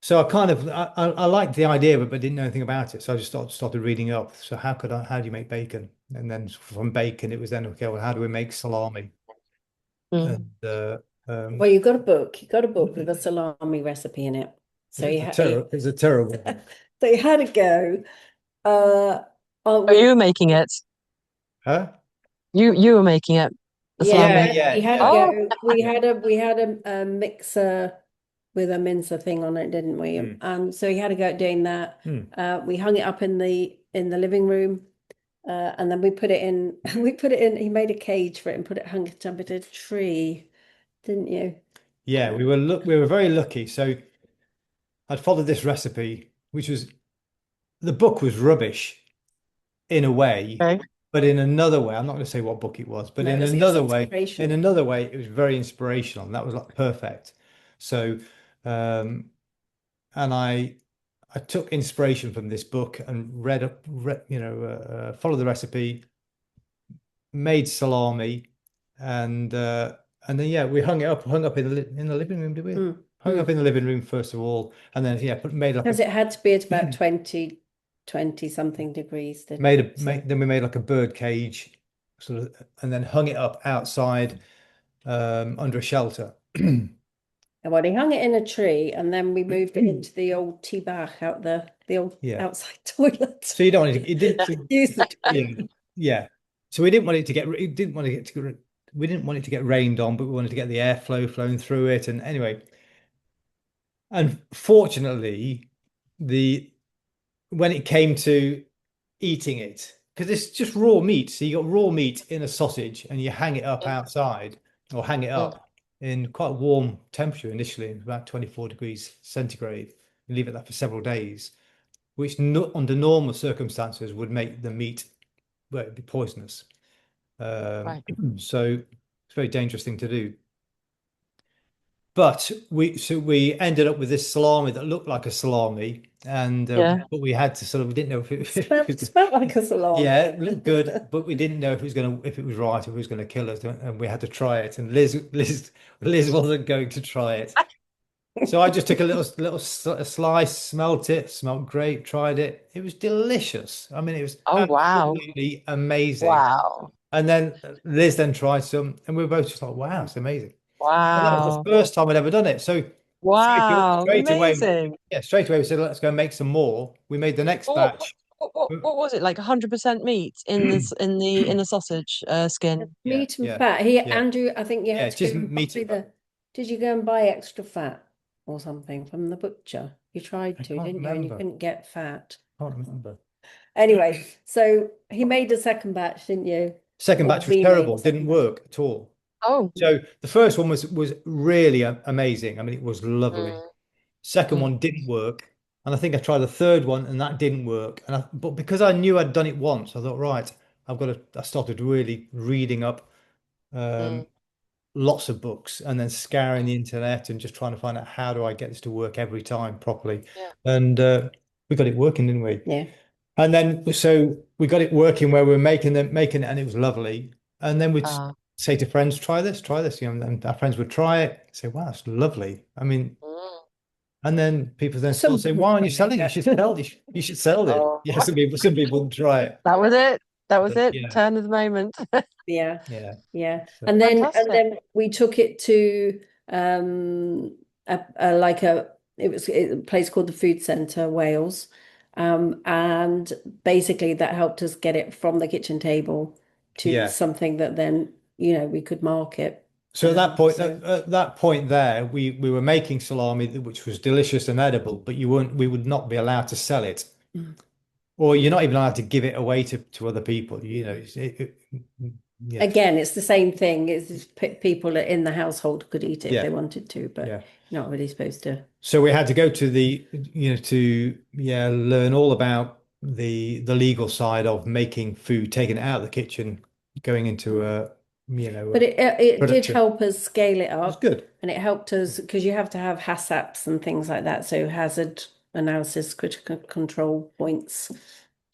So I liked the idea of it, but didn't know anything about it. So I just started reading up. So how do you make bacon? And then from bacon, it was then, okay, well, how do we make salami? And Well, you got a book. You got a book with a salami recipe in it. So it's a terrible book. So you had a go. Oh, you were making it. Huh? You were making it. The salami. You had a go. We had a mixer with a mincer thing on it, didn't we? So he had a go at doing that. We hung it up in the living room, and then we put it in. He made a cage for it and hung it up at a tree, didn't you? Yeah, we were very lucky. So I'd followed this recipe, which was, the book was rubbish in a way, Okay. but in another way, I'm not going to say what book it was, but in another way, it was very inspirational, and that was like perfect. So, and I took inspiration from this book and followed the recipe, made salami, and then we hung up in the living room, did we? Hung up in the living room first of all, and then made like, because it had to be at about 20 something degrees. Then we made like a bird cage, sort of, and then hung it up outside, under a shelter. Well, he hung it in a tree, and then we moved it into the old tea bath out the old outside toilet. So you don't want it. It didn't use the toilet. Yeah. So we didn't want it to get. We didn't want it to get rained on, but we wanted to get the airflow flowing through it. And anyway, unfortunately, when it came to eating it, because it's just raw meat, so you got raw meat in a sausage, and you hang it up outside, or hang it up in quite a warm temperature initially, about 24 degrees centigrade. You leave it there for several days, which under normal circumstances would make the meat, well, it'd be poisonous. Right. So it's a very dangerous thing to do. But we ended up with this salami that looked like a salami, and but we had to we didn't know if it smelled like a salami. Yeah, it looked good, but we didn't know if it was right, if it was going to kill us, and we had to try it. And Liz wasn't going to try it, so I just took a little slice, smelt great, tried it. It was delicious. I mean, it was absolutely amazing. Wow. And then Liz tried some, and we were both just like, wow, it's amazing. Wow. And that was the first time I'd ever done it. So straight amazing. Straight away we said, let's go make some more. We made the next batch. What was it, like 100% meat in this in the sausage skin? Meat and fat. Andrew, I think you had to just go meat. Did you go and buy extra fat or something from the butcher? You tried to, didn't you? And you couldn't get fat. I can't remember. Anyway, so he made a second batch, didn't you? Second batch was terrible. Didn't work at all. Oh. So the first one was really amazing. I mean, it was lovely. Second one didn't work, and I think I tried the third one, and that didn't work. But because I knew I'd done it once, I thought, right, I started really reading up lots of books, and then scouring the internet and just trying to find out, how do I get this to work every time properly? And we got it working, didn't we? Yeah. And then so we got it working where we were making it, and it was lovely. And then we'd say to friends, try this, and our friends would try it, say, wow, it's lovely. I mean, and then people then still say, why aren't you selling it? You should sell it. Yeah, some people would try it. That was it. That was it. Yeah, Turn of the moment. Yeah, yeah. yeah. So, And Fantastic. then we took it to a like a place called the Food Centre Wales. And basically that helped us get it from the kitchen table to yeah. something that then, we could market. So So at that point there, we were making salami, which was delicious and edible, but we would not be allowed to sell it, mm. or you're not even allowed to give it away to other people. Yeah, Again, it's the same thing. It's just people in the household could eat it if yeah, they wanted to, but yeah. you're not really supposed to. So we had to go to to learn all about the legal side of making food, taking it out of the kitchen, going into But a it did production. help us scale it It was up, good. and it helped us because you have to have HACCPs and things like that. So hazard analysis, critical control points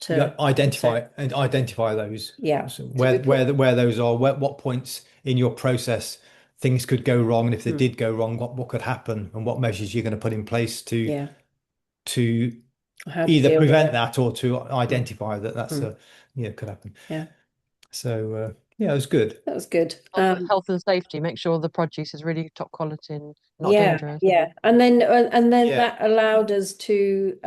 You got to to identify those. yeah. So So we put where those are, what points in your process things could go wrong, and if they hmm, did go wrong, what could happen, and what measures you're going to put in place yeah, to how to either deal with prevent it. that or to Hmm, identify that hmm, could happen. yeah, So yeah, it was good. that was good. Health and safety. Make sure the produce is really top quality and not Yeah, dangerous. yeah, and then Yeah. that allowed us to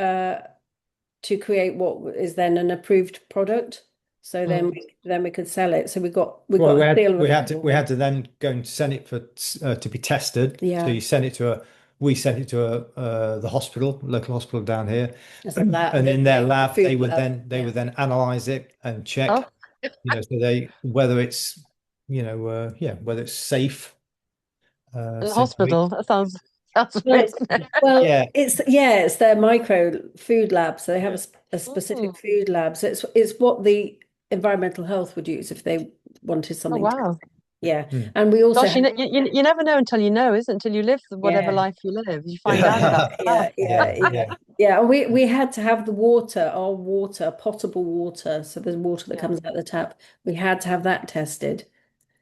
create what is then an approved product. So Mm. then we could sell it. So we Well, got a seal of we approval. had to then go and send it for to be tested. So Yeah, you send it to we sent it to the hospital, local hospital down here, as a lab, and in their the lab food lab. they Yeah. would then analyze it and Oh, check, so they whether it's whether it's in the safe to eat. hospital. That sounds Well, risky. Yeah, it's their micro food lab. So they have a specific Mm. food lab. So it's what the environmental health would use if they wanted Oh something wow. tested. Yeah, mm. and we also Gosh, have you never know until you know, isn't it? Until you live whatever yeah. life you live. You find out about Yeah, stuff. yeah, Yeah. And we had to have our water, potable water. So there's water that Yeah. comes out the tap. We had to have that tested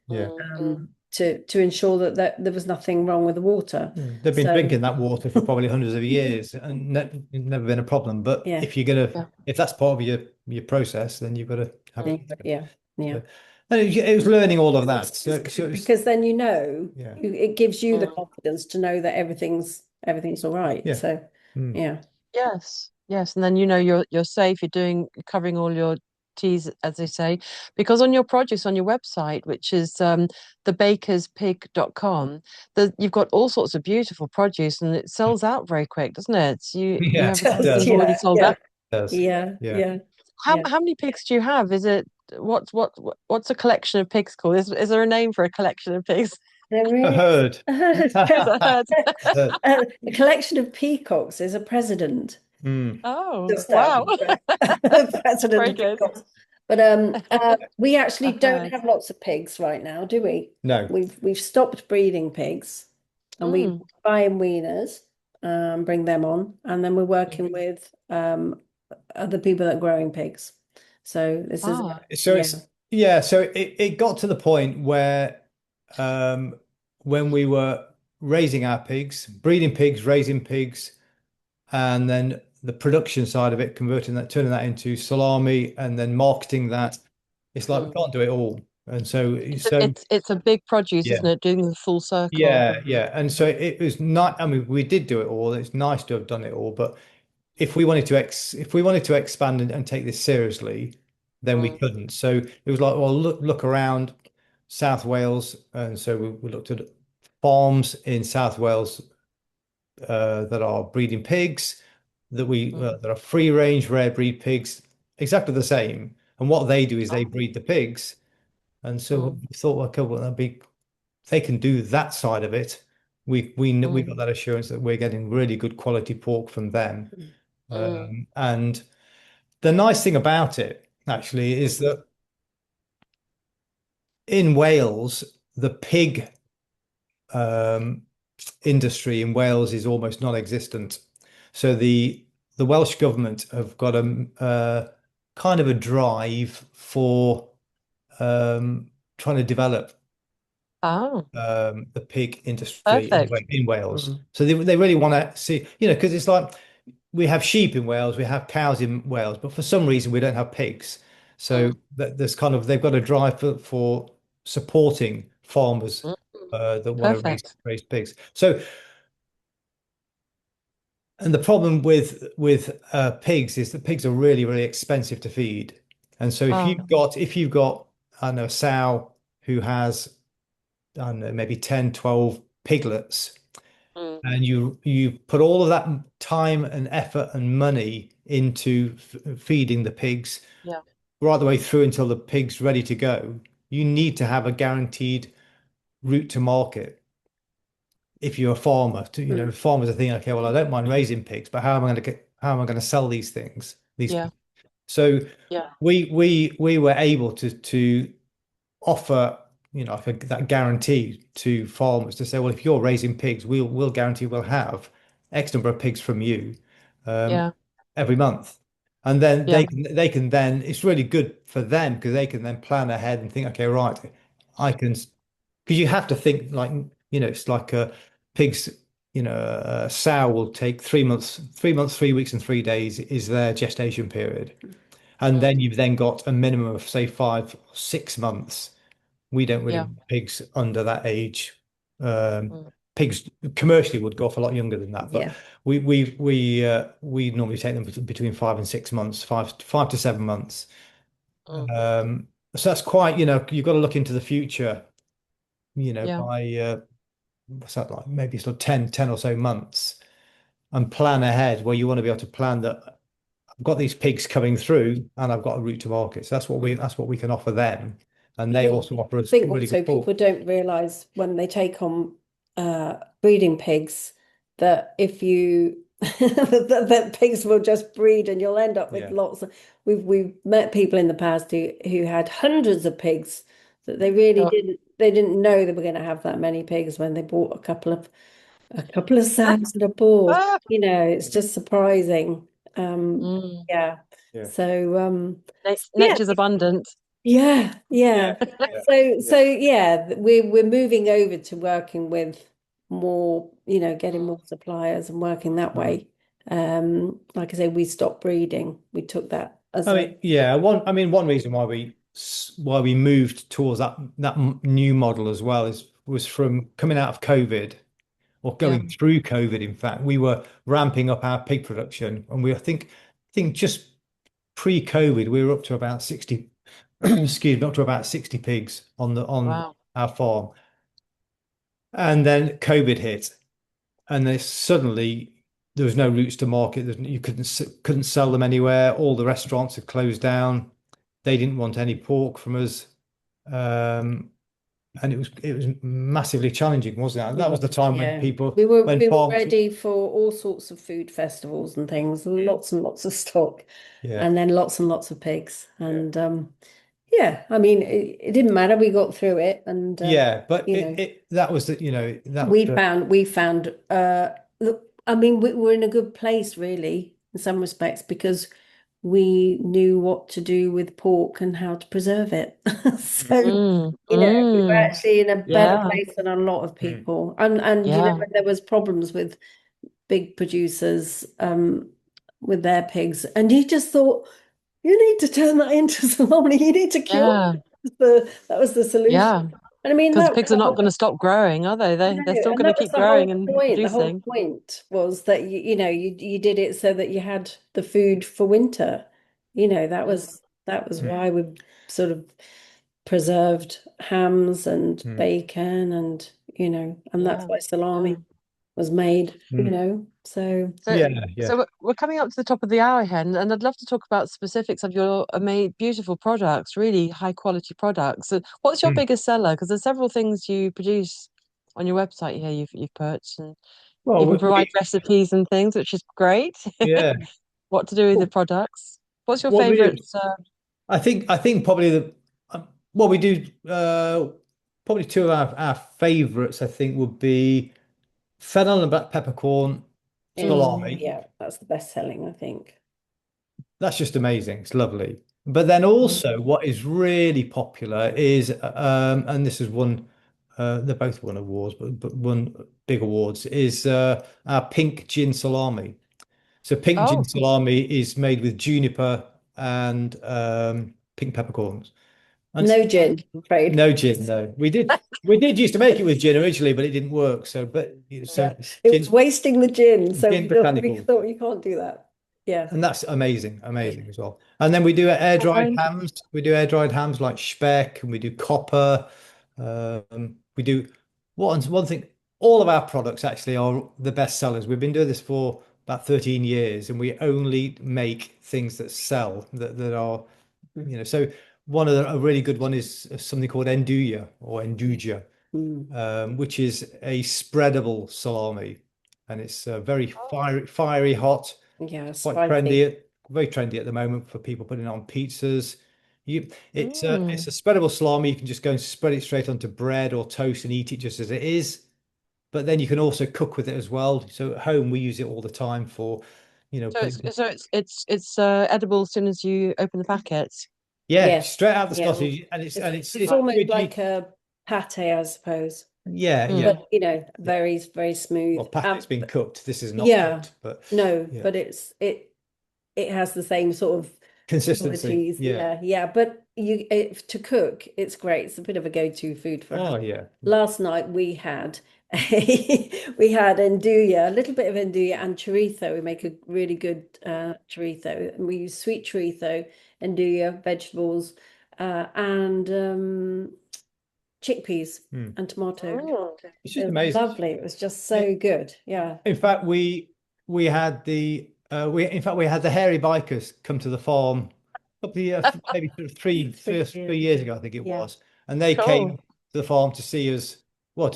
yeah. Mm. to ensure that there was nothing wrong with the water. They've been So drinking that water for probably hundreds of years, and never been a problem. But yeah, Yeah. if that's part of your process, then you've got to have it. yeah, yeah. So, and it was learning all of that. It's So good because then yeah, it gives you the Mm. confidence to know that everything's all right. yeah. So Mm. yeah, Yes. Yes. And then you know you're safe. Covering all your T's, as they say, because on your produce on your website, which is thebakerspig.com, you've got all sorts of beautiful produce, and it sells out very quick, doesn't it? You Yeah, have it you've does. already yeah, sold yeah, out. It does. yeah, Yeah. yeah, How yeah. how many pigs do you have? Is it what's a collection of pigs called? Is there a name for a collection of pigs? There A really herd. Is a herd? Herd. a collection of peacocks is a president. Mm. Oh, Just wow. president Very of good. peacocks. But we actually A don't herd. have lots of pigs right now, do we? No. We've stopped breeding pigs, and we Mm. buy in weaners, bring them on, and then we're working with other people that are growing pigs. So this is Ah. So yeah. so it got to the point where um when we were raising our pigs, breeding pigs, raising pigs, and then the production side of it, turning that into salami and then marketing that, it's like we Mm. can't do it all. And so It's a big produce, yeah. isn't it? Doing the full circle. Yeah. And so it was not, I mean, we did do it all. It's nice to have done it all, but if we wanted to expand and take this seriously, then we Mm. couldn't. So it was like, well, look around South Wales, and so we looked at farms in South Wales that are breeding pigs, Mm. that are free range rare breed pigs, exactly the same. And what they do is they Oh. breed the pigs, and so Mm. we thought, okay, well, they can do that side of it. We got Mm. that assurance that we're getting really good quality pork from them. Mm. And the nice thing about it actually is Mm. that in Wales, the pig um, industry in Wales is almost non-existent. So the Welsh government have got a kind of a drive for trying to develop Oh, the pig industry perfect. In Wales. Mm. So they really want to see, because it's like we have sheep in Wales, we have cows in Wales, but for some reason we don't have pigs. So Mm. there's kind of they've got a drive for supporting farmers Mm. that want to Perfect. raise pigs. So and the problem with pigs is that pigs are really, really expensive to feed. And so Oh. if you've got, I don't know, a sow who has, I don't know, maybe 10, 12 piglets, Mm. and you put all of that time and effort and money into feeding the pigs Yeah. right the way through until the pig's ready to go, you need to have a guaranteed route to market. If you're a farmer, Mm. farmers are thinking, okay, well, I don't mind raising pigs, but how am I going to sell these things? Yeah. So Yeah. we were able to offer, like that guarantee to farmers to say, well, if you're raising pigs, we'll guarantee we'll have X number of pigs from you um, Yeah. every month. And then Yeah. they can then it's really good for them because they can then plan ahead and think, okay, right, I can because you have to think like it's like a pigs, a sow will take 3 months, 3 months, 3 weeks, and 3 days is their gestation period. And Mm. then you've then got a minimum of say 5 or 6 months. We don't really Yeah. want pigs under that age. Um, Mm. Pigs commercially would go off a lot younger than that, but Yeah. we normally take them between 5 and 6 months, five to 7 months. Mm. So that's quite, you've got to look into the future, Yeah. by what's that like, maybe sort of 10 or so months and plan ahead where you want to be able to plan that I've got these pigs coming through and I've got a route to market. So that's what we can offer them. And I they think also offer us think really also good people pork. don't realize when they take on breeding pigs that if you that pigs will just breed and you'll end up with Yeah. lots of we've met people in the past who had hundreds of pigs that they really Oh. didn't know they were going to have that many pigs when they bought a couple of sows and a boar. Ah. It's just surprising. Um Mm. yeah. Yeah. So yeah, Nature's abundant. yeah, yeah. Yeah. Yeah. So yeah, we're moving over to working with more, getting Mm. more suppliers and working that Mm. way. Like I say, we stopped breeding. We took that as I a mean, yeah, one reason why we moved towards that new model as well was from coming out of COVID or Yeah. going through COVID. In fact, we were ramping up our pig production, and I think just pre-COVID, we were up to about 60, excuse me, up to about 60 pigs on Wow. our farm. And then COVID hit, and then suddenly there was no routes to market. You couldn't sell them anywhere. All the restaurants had closed down. They didn't want any pork from us. Um, and it was massively challenging, wasn't it? And that was the time when yeah. people We were when we were farms, ready for all sorts of food festivals and things, lots and lots of stock, yeah, and then lots and lots of pigs. And yeah, I mean, it didn't matter. We got through it, and yeah, but you it, know. it that was that was We found look, I mean we're in a good place really in some respects because we knew what to do with pork and how to preserve it. So, Mm. we were Mm. actually in a better Yeah. place than a lot of Mm. people. And Yeah. when there was problems with big producers with their pigs, and you just thought, you need to turn that into salami, you need to cure Yeah. that was the solution. Yeah. And I mean Because that was pigs are the not whole going to stop growing, are they? no, They're still and going to that was keep the whole growing and point. The whole producing. point was that you did it so that you had the food for winter. That Mm. was Mm. why we sort of preserved hams and Mm. bacon and that's Yeah. why Yeah. salami was made, Mm. So So, Yeah, yeah. we're coming up to the top of the hour here, and I'd love to talk about specifics of your amazing, beautiful products, really high quality products. So what's your Mm. biggest seller? Because there's several things you produce on your website here. You've put, and Well, even provide recipes and things, which is great. yeah. What to do with the products? What's your What we favorite? do, I think probably what we do, probably two of our favorites, I think, would be fennel and black peppercorn salami. yeah, that's the best selling, I think. That's just amazing. It's lovely. But then Mm. also, what is really popular is, and this is one, they both won awards, but won big awards, is our pink gin salami. So pink gin Oh, salami is made with juniper and pink peppercorns. And No gin, I'm afraid. no gin, no. We did used to make it with gin originally, but it didn't work. So, but so Yeah, it was wasting the gin, so gin we botanical, thought you can't do that. Yeah. and that's amazing, amazing as well. And then we do air dried And hams. We do air dried hams like speck, and we do copper. We do one thing. All of our products actually are the best sellers. We've been doing this for about 13 years, and we only make things that sell that are, So one of a really good one is something called Nduja or Nduja, which is a spreadable salami, and it's very fiery hot, Yeah, quite spicy. trendy, very trendy at the moment for people putting it on pizzas. It's a mm, spreadable salami. You can just go and spread it straight onto bread or toast and eat it just as it is. But then you can also cook with it as well. So at home we use it all the time for, so putting, it's edible as soon as you open the packet. yeah, Yes. straight out the Yeah. sausage, and it's and It's almost like a pate, I suppose. yeah, yeah. Mm. But very, very smooth. Well, packet's been cooked. This is not Yeah, cooked, but no, yeah, but it has the same sort of consistency. qualities. Yeah. Yeah. But to cook, it's great. It's a bit of a go-to food for Oh us. yeah. Last night we had we had nduja, a little bit of nduja and chorizo. We make a really good chorizo, and we use sweet chorizo, nduja, vegetables, and chickpeas Mm. and tomato. Mm. It's It just was amazing. lovely. It was just so good. Yeah. In fact, we had the hairy bikers come to the farm probably maybe sort of three years ago, I think it Yeah. was, and they came Cool. to the farm to see us. Well,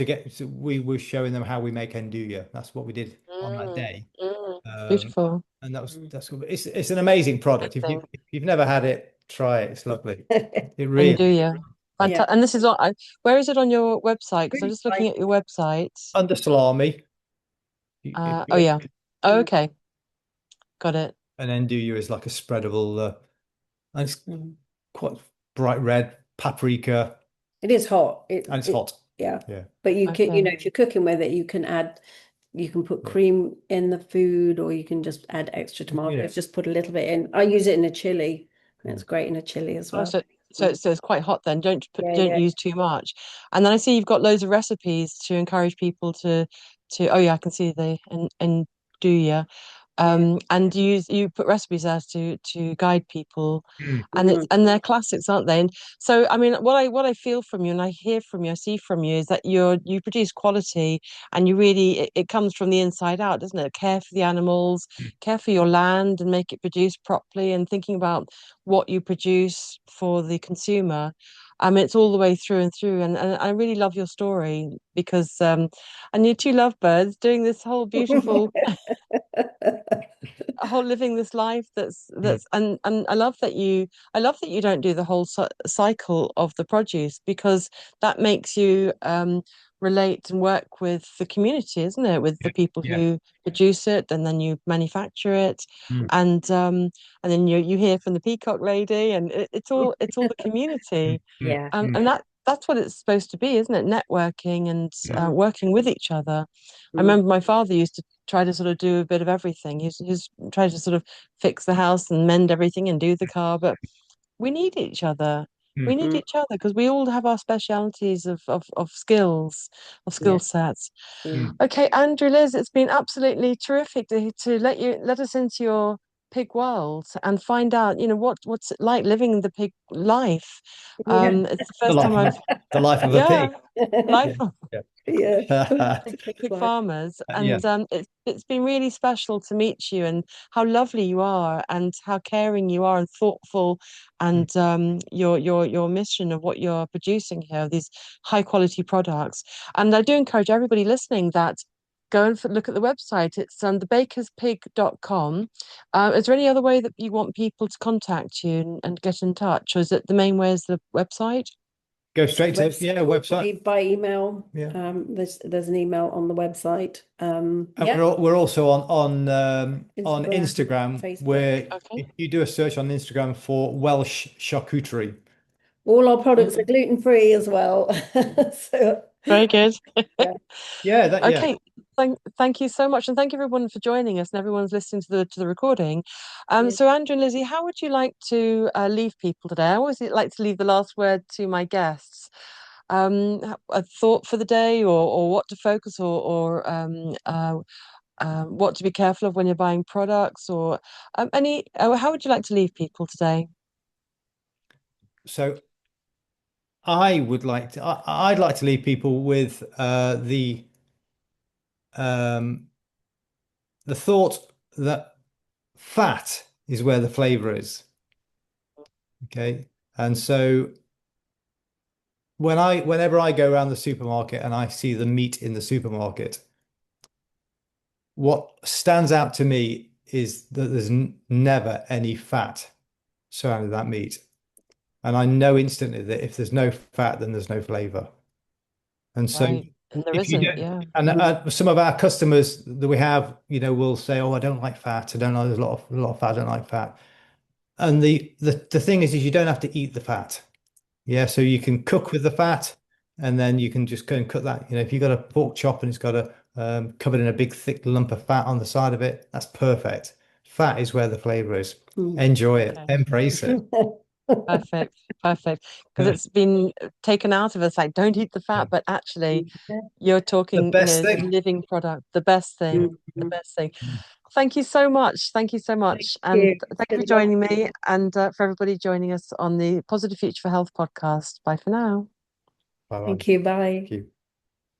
we were showing them how we make nduja. That's what we did on that Mm, day, um, beautiful. and Mm. that's good. It's an amazing product. Amazing. If you've never had it, try it. It's lovely. It And do really you? Yeah. And this is where is it on your website? Because I'm just looking at your website. under salami. Oh yeah. Oh, Mm. okay. Got it. And nduja is like a spreadable, and it's Mm. quite bright red paprika, It is hot. and it's hot. Yeah. Yeah. But you can, Okay. if you're cooking with it, you can put Yeah. cream in the food, or you can just add extra tomatoes, Yeah. just put a little bit in. I use it in a chili. And it's Mm. great in a chili as Oh, well. so it's quite hot then. Don't Yeah. use too much. And then I see you've got loads of recipes to encourage people to. Oh yeah, I can see and do yeah. Yeah. And you put recipes there to guide people, Mm. and they're classics, aren't they? And so I mean, what I feel from you and I hear from you, I see from you is that you produce quality, and you really it comes from the inside out, doesn't it? Care for the animals, care for your land, and make it produce properly, and thinking about what you produce for the consumer. It's all the way through and through, and I really love your story because and you two lovebirds doing this whole beautiful whole living this life Mm. that's and I love that you don't do the whole cycle of the produce because that makes you relate and work with the community, isn't it, with the people Yeah. who produce it and then you manufacture it Mm. and then you hear from the peacock lady and it's all the community Mm. Yeah. Mm. and that's what it's supposed to be, isn't it? Networking and Mm. working with each other. I Mm. remember my father used to try to sort of do a bit of everything. He's tried to sort of fix the house and mend everything and do the car, but we need each other. We Mm. need Mm. each other because we all have our specialities of skills, of skill Yeah. sets. Mm. Mm. Okay, Andrew, Liz, it's been absolutely terrific to let us into your pig world and find out, what's it like living the pig life. Yeah. It's the The first time life I've, of the life of a yeah, pig. life Yeah. Yeah. Yeah. pig farmers, Yeah. and it's been really special to meet you and how lovely you are and how caring you are and thoughtful Mm. and your mission of what you're producing here, these high quality products. And I do encourage everybody listening that go and look at the website. It's thebakerspig.com. Is there any other way that you want people to contact you and get in touch, or is it the main way is the website? Go straight to website. By email. Yeah. There's an email on the website. And Yeah. we're also on Instagram, Instagram, Facebook. where Okay. if you do a search on Instagram for Welsh Charcuterie. All our products are Okay. gluten free as well. So Very good. yeah. Yeah, Okay. thank you so much, and thank you everyone for joining us, and everyone's listening to the recording. Yeah. So Andrew and Lizzie, how would you like to leave people today? I always like to leave the last word to my guests. A thought for the day, or what to focus, or what to be careful of when you're buying products, or any. How would you like to leave people today? So I'd like to leave people with um, the thought that fat is where the flavor is. Okay. And so whenever I go around the supermarket and I see the meat in the supermarket, what stands out to me is that there's never any fat surrounding that meat. And I know instantly that if there's no fat, then there's no flavor. And so Right, and there if you isn't, don't, yeah. and some of our customers that we have, will say, "Oh, I don't like fat. I don't know. There's a lot of fat. I don't like fat." And the thing is you don't have to eat the fat. Yeah, so you can cook with the fat, and then you can just go and cut that. If you've got a pork chop and it's got a covered in a big thick lump of fat on the side of it, that's perfect. Fat is where the flavor is. Enjoy it, Okay. embrace it. Perfect, perfect. Because it's been taken out of us, like don't eat the fat, but actually you're The talking, best the thing. living product, the best thing, the best thing. Thank you so much. Thank you so much. And thank you for joining me, and for everybody joining us on the Positive Future for Health podcast. Bye for now. Bye-bye. Thank you. Bye. Thank you.